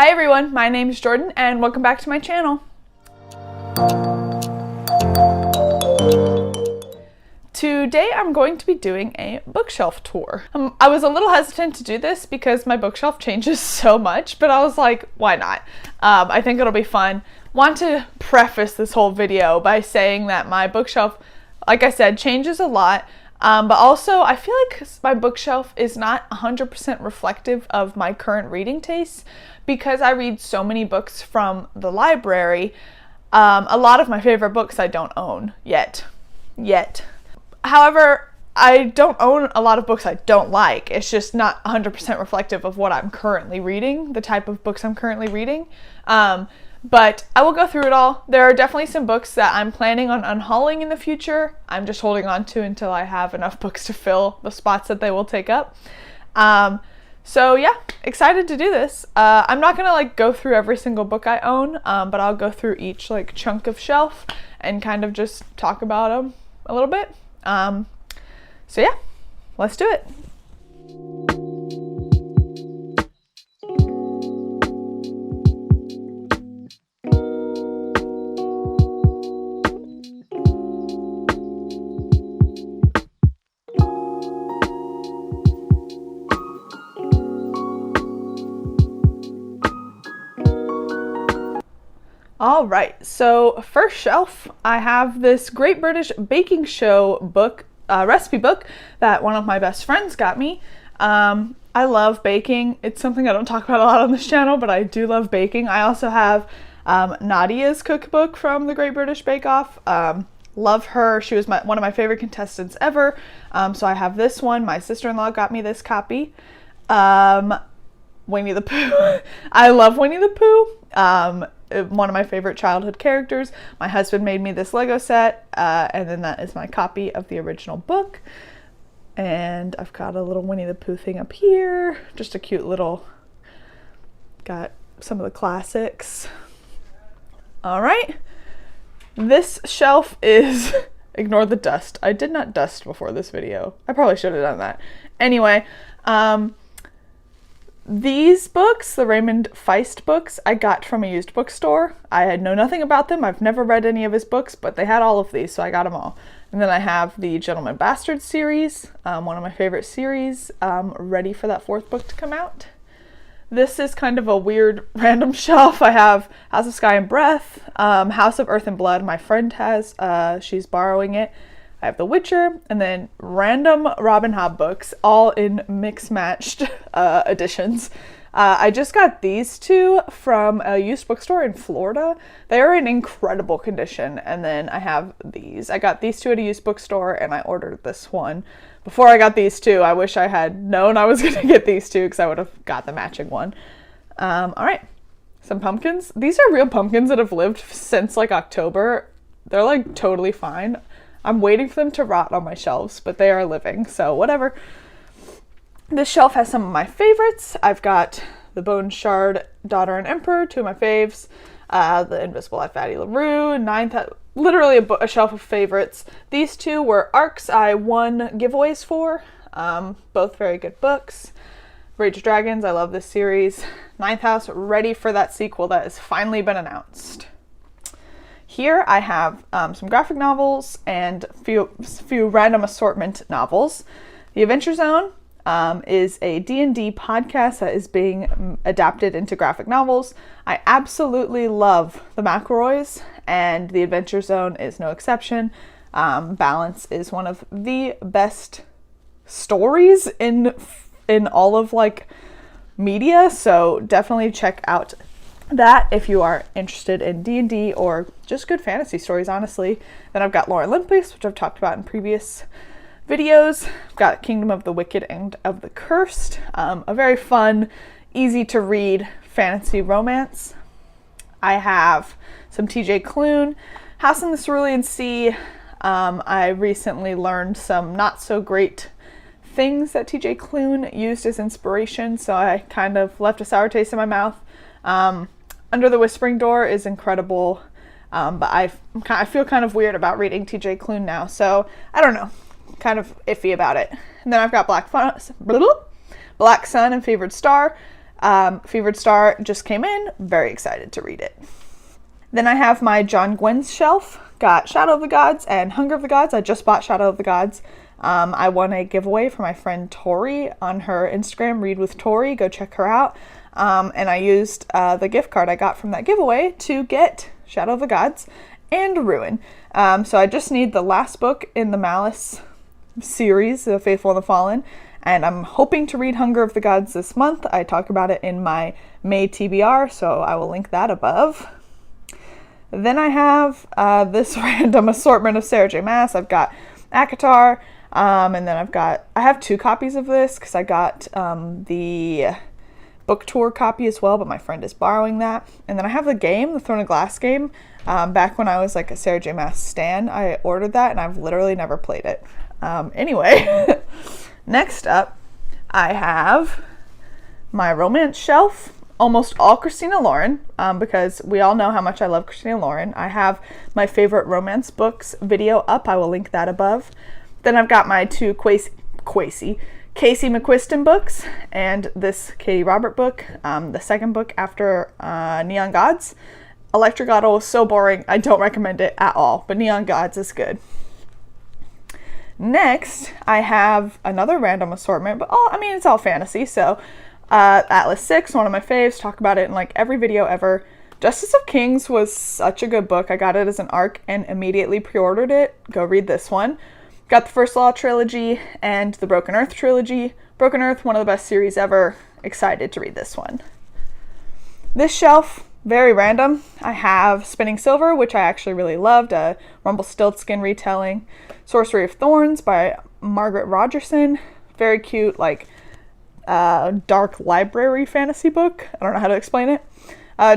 Hi everyone, my name is Jordan and welcome back to my channel. Today I'm going to be doing a bookshelf tour. I was a little hesitant to do this because my bookshelf changes so much, but I was like, why not? I think it'll be fun. Want to preface this whole video by saying that my bookshelf, like I said, changes a lot. But also I feel like my bookshelf is not 100% reflective of my current reading tastes because I read so many books from the library. A lot of my favorite books I don't own yet. However, I don't own a lot of books I don't like. It's just not 100% reflective of what I'm currently reading, the type of books I'm currently reading. But I will go through it all. There are definitely some books that I'm planning on unhauling in the future. I'm just holding on to until I have enough books to fill the spots that they will take up. So yeah, excited to do this. I'm not gonna go through every single book I own, but I'll go through each chunk of shelf and kind of just talk about them a little bit. So yeah, let's do it. All right, so first shelf, I have this Great British Baking Show book, recipe book that one of my best friends got me. I love baking. It's something I don't talk about a lot on this channel, but I do love baking. I also have Nadia's cookbook from the Great British Bake Off. Love her. She was one of my favorite contestants ever. So I have this one. My sister-in-law got me this copy. Winnie the Pooh. I love Winnie the Pooh. One of my favorite childhood characters. My husband made me this Lego set, and then that is my copy of the original book. And I've got a little Winnie the Pooh thing up here. Just a cute little, got some of the classics. All right. This shelf is, ignore the dust. I did not dust before this video. I probably should have done that. Anyway, these books, the Raymond Feist books, I got from a used bookstore. I know nothing about them. I've never read any of his books, but they had all of these, so I got them all. And then I have the Gentleman Bastard series, one of my favorite series, ready for that fourth book to come out. This is kind of a weird random shelf. I have House of Sky and Breath, House of Earth and Blood. My friend has, she's borrowing it. I have The Witcher, and then random Robin Hobb books, all in mix-matched editions. I just got these two from a used bookstore in Florida. They are in incredible condition, and then I have these. I got these two at a used bookstore, and I ordered this one. Before I got these two, I wish I had known I was going to get these two, because I would have got the matching one. All right, some pumpkins. These are real pumpkins that have lived since October. They're totally fine. I'm waiting for them to rot on my shelves, but they are living, so whatever. This shelf has some of my favorites. I've got The Bone Shard, Daughter and Emperor, two of my faves. The Invisible Life of Addie LaRue, literally a shelf of favorites. These two were ARCs I won giveaways for. Both very good books. Rage of Dragons, I love this series. Ninth House, ready for that sequel that has finally been announced. Here I have some graphic novels and few random assortment novels. The Adventure Zone is a D&D podcast that is being adapted into graphic novels. I absolutely love the McElroys, and The Adventure Zone is no exception. Balance is one of the best stories in all of media, so definitely check out that if you are interested in D&D or just good fantasy stories, honestly. Then I've got Lore Olympus, which I've talked about in previous videos. I've got Kingdom of the Wicked and of the Cursed, a very fun, easy to read fantasy romance. I have some TJ Klune, House in the Cerulean Sea. I recently learned some not so great things that TJ Klune used as inspiration, so I kind of left a sour taste in my mouth. Under the Whispering Door is incredible, but I feel kind of weird about reading TJ Klune now, so I don't know, kind of iffy about it. And then I've got Black Sun and Favored Star. Fevered Star just came in. Very excited to read it. Then I have my John Gwynn's shelf. Got Shadow of the Gods and Hunger of the Gods. I just bought Shadow of the Gods. I won a giveaway for my friend Tori on her Instagram, Read with Tori. Go check her out. And I used the gift card I got from that giveaway to get Shadow of the Gods and Ruin. So I just need the last book in the Malice series, The Faithful and the Fallen. And I'm hoping to read Hunger of the Gods this month. I talk about it in my May TBR, so I will link that above. Then I have this random assortment of Sarah J. Maas. I've got ACOTAR, and then I have 2 copies of this because I got the book tour copy as well, but my friend is borrowing that. And then I have the game, the Throne of Glass game. Back when I was like a Sarah J. Maas stan, I ordered that and I've literally never played it. Anyway, next up, I have my romance shelf. Almost all Christina Lauren, because we all know how much I love Christina Lauren. I have my favorite romance books video up. I will link that above. Then I've got my 2 Casey McQuiston books and this Katie Robert book, the second book after Neon Gods. Electric Auto is so boring. I don't recommend it at all, but Neon Gods is good. Next, I have another random assortment, but it's all fantasy, so Atlas 6, one of my faves, talk about it in like every video ever. Justice of Kings was such a good book. I got it as an ARC and immediately pre-ordered it. Go read this one. Got the First Law trilogy and the Broken Earth trilogy. Broken Earth, one of the best series ever. Excited to read this one. This shelf, very random. I have Spinning Silver, which I actually really loved, a Rumpelstiltskin retelling. Sorcery of Thorns by Margaret Rogerson. Very cute, like dark library fantasy book. I don't know how to explain it.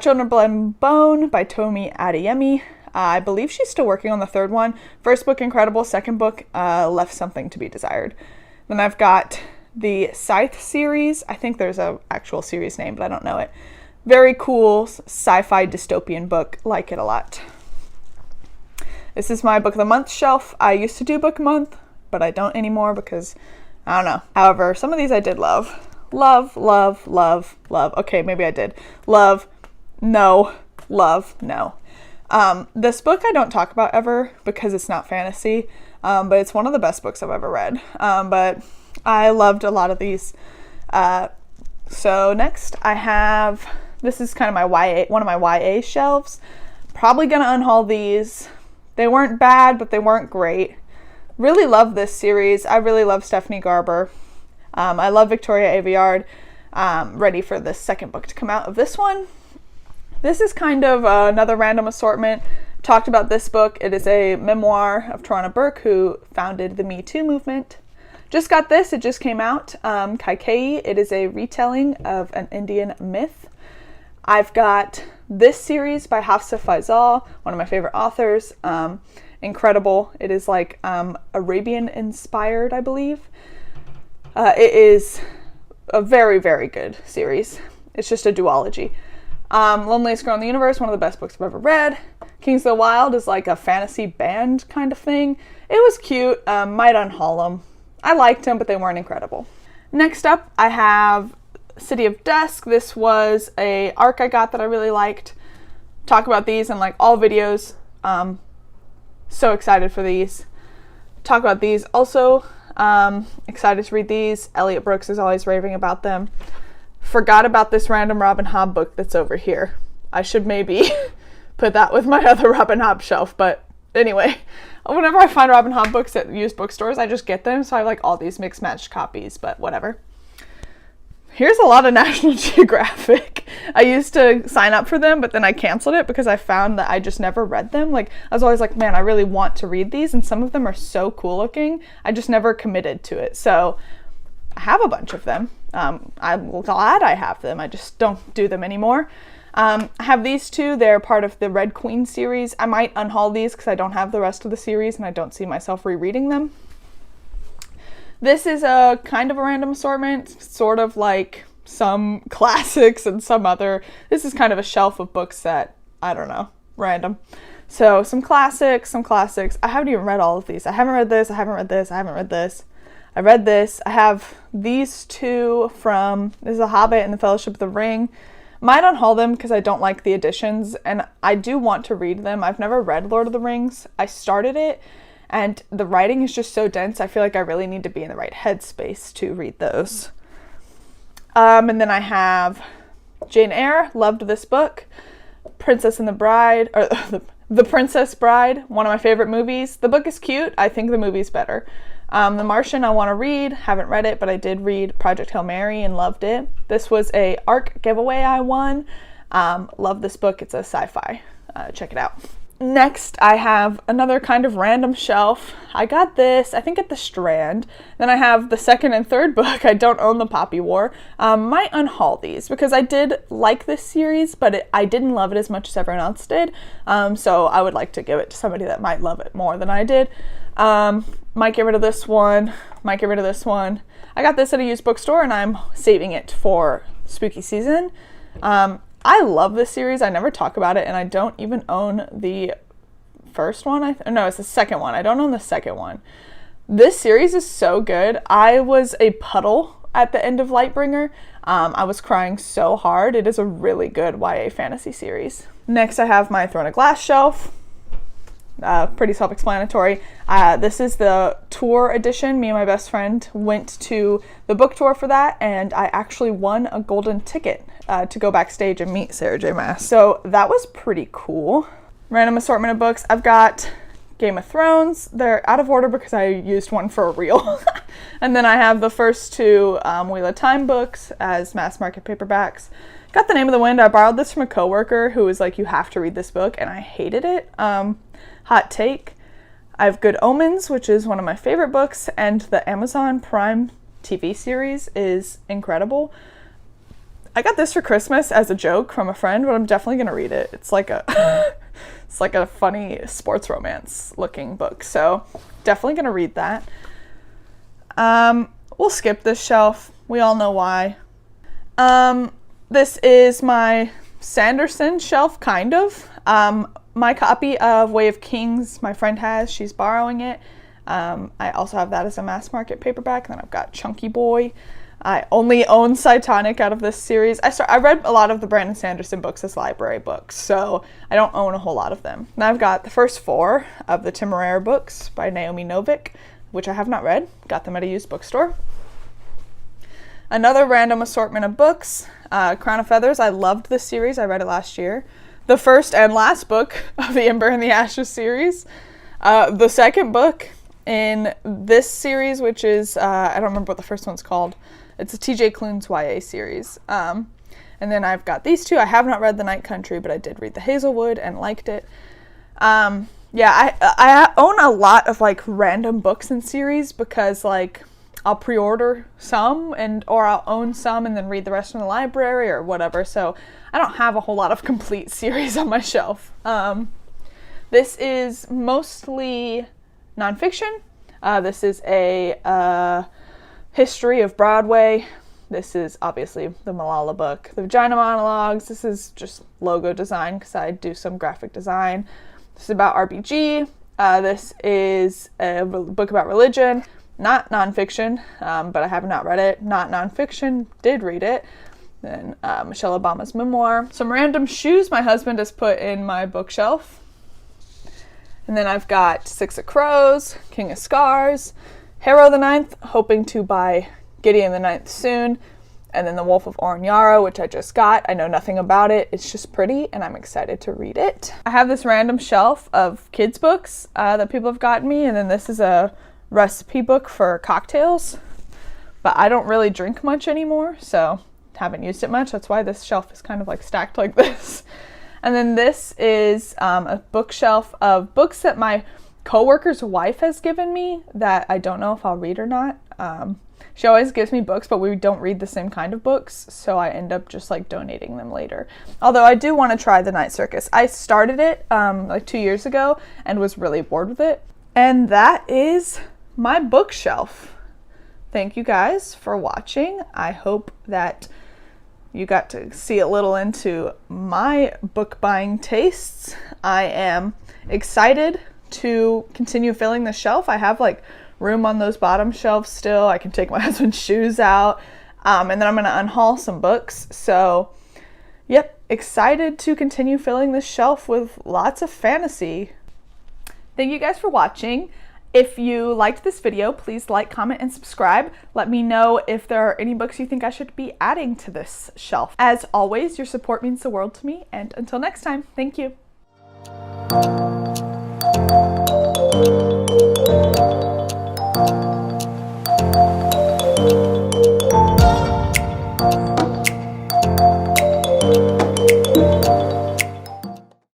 Children of Blood and Bone by Tomi Adeyemi. I believe she's still working on the 3rd one. First book, incredible. Second book, left something to be desired. Then I've got the Scythe series. I think there's an actual series name, but I don't know it. Very cool sci-fi dystopian book. Like it a lot. This is my book of the month shelf. I used to do book a month, but I don't anymore because I don't know. However, some of these I did love. Love, love, love, love. Okay, maybe I did. Love, no. Love, no. This book I don't talk about ever because it's not fantasy, but it's one of the best books I've ever read. But I loved a lot of these. So next I have, this is kind of my YA, one of my YA shelves. Probably gonna unhaul these. They weren't bad, but they weren't great. Really love this series. I really love Stephanie Garber. I love Victoria Aveyard. Ready for the second book to come out of this one. This is kind of another random assortment. Talked about this book. It is a memoir of Tarana Burke, who founded the Me Too movement. Just got this. It just came out. Kaikeyi. It is a retelling of an Indian myth. I've got this series by Hafsa Faizal, one of my favorite authors. Incredible. It is like Arabian inspired, I believe. It is a very, very good series. It's just a duology. Loneliest Girl in the Universe, one of the best books I've ever read. Kings of the Wild is like a fantasy band kind of thing. It was cute. Might unhaul them. I liked them, but they weren't incredible. Next up, I have City of Dusk. This was a arc I got that I really liked. Talk about these in like all videos. So excited for these. Talk about these also. Excited to read these. Elliot Brooks is always raving about them. Forgot about this random Robin Hobb book that's over here. I should maybe put that with my other Robin Hobb shelf, but anyway, whenever I find Robin Hobb books at used bookstores, I just get them, so I have like all these mixed matched copies, but whatever. Here's a lot of National Geographic. I used to sign up for them, but then I canceled it because I found that I just never read them. Like, I was always like, man, I really want to read these, and some of them are so cool looking. I just never committed to it. So I have a bunch of them. I'm glad I have them. I just don't do them anymore. I have these two. They're part of the Red Queen series. I might unhaul these because I don't have the rest of the series and I don't see myself rereading them. This is a kind of a random assortment, sort of like some classics and some other. This is kind of a shelf of books that, I don't know, random. So some classics. I haven't even read all of these. I haven't read this, I haven't read this, I haven't read this. I read this. I have these two from, this is The Hobbit and The Fellowship of the Ring. Might unhaul them because I don't like the editions, and I do want to read them. I've never read Lord of the Rings. I started it, and the writing is just so dense. I feel like I really need to be in the right headspace to read those. And then I have Jane Eyre. Loved this book. Princess and the Bride, or The Princess Bride, one of my favorite movies. The book is cute. I think the movie's better. The Martian I want to read. Haven't read it, but I did read Project Hail Mary and loved it. This was a ARC giveaway I won. Love this book. It's a sci-fi. Check it out. Next, I have another kind of random shelf. I got this, I think, at the Strand. Then I have the second and third book. I don't own the Poppy War. Might unhaul these because I did like this series, but I didn't love it as much as everyone else did. So I would like to give it to somebody that might love it more than I did. Might get rid of this one. Might get rid of this one. I got this at a used bookstore and I'm saving it for spooky season. I love this series. I never talk about it, and I don't even own the first one. No, it's the second one. I don't own the second one. This series is so good. I was a puddle at the end of Lightbringer. I was crying so hard. It is a really good YA fantasy series. Next, I have my Throne of Glass shelf. Pretty self-explanatory. This is the tour edition. Me and my best friend went to the book tour for that, and I actually won a golden ticket to go backstage and meet Sarah J. Maas. So that was pretty cool. Random assortment of books. I've got Game of Thrones. They're out of order because I used one for a reel. And then I have the first two Wheel of Time books as mass market paperbacks. Got The Name of the Wind. I borrowed this from a coworker who was like, you have to read this book, and I hated it. Hot take. I have Good Omens, which is one of my favorite books, and the Amazon Prime TV series is incredible. I got this for Christmas as a joke from a friend, but I'm definitely going to read it. It's like a it's like a funny sports romance looking book, so definitely going to read that. We'll skip this shelf. We all know why. This is my Sanderson shelf, kind of. My copy of Way of Kings, my friend has. She's borrowing it. I also have that as a mass market paperback. And then I've got Chunky Boy. I only own Cytonic out of this series. I read a lot of the Brandon Sanderson books as library books, so I don't own a whole lot of them. Now I've got the first 4 of the Temeraire books by Naomi Novik, which I have not read. Got them at a used bookstore. Another random assortment of books. Crown of Feathers. I loved this series. I read it last year. The first and last book of the Ember and the Ashes series. The second book in this series, which is, I don't remember what the first one's called. It's a TJ Klune's YA series. And then I've got these two. I have not read The Night Country, but I did read The Hazelwood and liked it. Yeah, I own a lot of like random books and series because like I'll pre-order some or I'll own some and then read the rest from the library or whatever. So I don't have a whole lot of complete series on my shelf. This is mostly nonfiction. This is a history of Broadway. This is obviously the Malala book. The Vagina Monologues. This is just logo design because I do some graphic design. This is about RBG. This is a book about religion. Not nonfiction, but I have not read it. Not nonfiction, did read it. Then Michelle Obama's memoir. Some random shoes my husband has put in my bookshelf. And then I've got Six of Crows, King of Scars, Harrow the Ninth, hoping to buy Gideon the Ninth soon. And then The Wolf of Oranyara, which I just got. I know nothing about it. It's just pretty, and I'm excited to read it. I have this random shelf of kids' books that people have gotten me, and then this is a recipe book for cocktails. But I don't really drink much anymore, so haven't used it much. That's why this shelf is kind of like stacked like this. And then this is a bookshelf of books that my coworker's wife has given me that I don't know if I'll read or not. She always gives me books, but we don't read the same kind of books, so I end up just like donating them later. Although I do want to try The Night Circus. I started it like 2 years ago and was really bored with it. And that is my bookshelf. Thank you guys for watching. I hope that you got to see a little into my book buying tastes. I am excited to continue filling the shelf. I have like room on those bottom shelves still. I can take my husband's shoes out. And then I'm going to unhaul some books. So, yep, excited to continue filling this shelf with lots of fantasy. Thank you guys for watching. If you liked this video, please like, comment, and subscribe. Let me know if there are any books you think I should be adding to this shelf. As always, your support means the world to me, and until next time, thank you.